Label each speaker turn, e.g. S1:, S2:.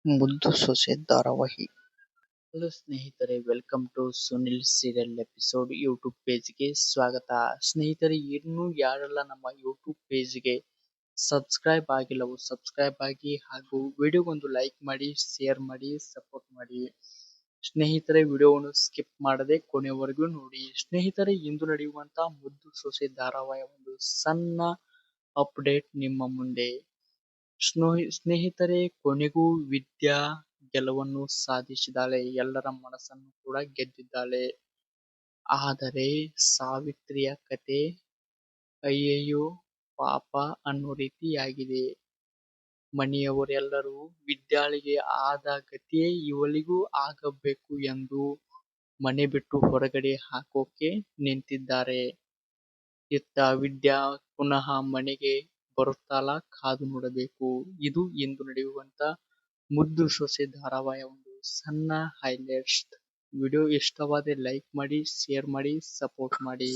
S1: ಮುದ್ದು ಸೊಸೆ ಧಾರಾವಾಹಿ. ಹಲೋ ಸ್ನೇಹಿತರೆ, welcome to Sunil serial episode YouTube ಪೇಜ್ಗೆ ಸ್ವಾಗತ. ಸ್ನೇಹಿತರೆ, ಇನ್ನೂ ಯಾರೆಲ್ಲ ನಮ್ಮ ಯೂಟ್ಯೂಬ್ ಪೇಜ್ಗೆ ಸಬ್ಸ್ಕ್ರೈಬ್ ಆಗಿಲ್ಲವೋ ಸಬ್ಸ್ಕ್ರೈಬ್ ಆಗಿ ಹಾಗೂ ವಿಡಿಯೋಗೊಂದು ಲೈಕ್ ಮಾಡಿ, ಶೇರ್ ಮಾಡಿ, ಸಪೋರ್ಟ್ ಮಾಡಿ. ಸ್ನೇಹಿತರೆ, ವಿಡಿಯೋವನ್ನು ಸ್ಕಿಪ್ ಮಾಡದೆ ಕೊನೆವರೆಗೂ ನೋಡಿ. ಸ್ನೇಹಿತರೆ, ಇಂದು ನಡೆಯುವಂತ ಮುದ್ದು ಸೊಸೆ ಧಾರಾವಾಹಿಯ ಒಂದು ಸಣ್ಣ ಅಪ್ಡೇಟ್ ನಿಮ್ಮ ಮುಂದೆ. ಸ್ನೇಹಿತರೆ, ಕೊನೆಗೂ ವಿದ್ಯಾ ಗೆಲುವನ್ನು ಸಾಧಿಸಿದಾಳೆ, ಎಲ್ಲರ ಮನಸ್ಸನ್ನು ಕೂಡ ಗೆದ್ದಿದ್ದಾಳೆ. ಆದರೆ ಸಾವಿತ್ರಿಯ ಕತೆ ಅಯ್ಯಯ್ಯೋ ಪಾಪ ಅನ್ನೋ ರೀತಿಯಾಗಿದೆ. ಮನೆಯವರೆಲ್ಲರೂ ವಿದ್ಯಾಳಿಗೆ ಆದ ಗತಿಯೇ ಇವಳಿಗೂ ಆಗಬೇಕು ಎಂದು ಮನೆ ಬಿಟ್ಟು ಹೊರಗಡೆ ಹಾಕೋಕೆ ನಿಂತಿದ್ದಾರೆ. ಇತ್ತ ವಿದ್ಯಾ ಪುನಃ ಮನೆಗೆ ಬರುತ್ತಾಳ, ಕಾದು ನೋಡಬೇಕು. ಇದು ಇಂದು ನಡೆಯುವಂತ ಮುದ್ದು ಸೊಸೆ ಧಾರಾವಾಹಿಯ ಒಂದು ಸಣ್ಣ ಹೈಲೈಟ್ಸ್. ವಿಡಿಯೋ ಇಷ್ಟವಾದರೆ ಲೈಕ್ ಮಾಡಿ, ಶೇರ್ ಮಾಡಿ, ಸಪೋರ್ಟ್ ಮಾಡಿ.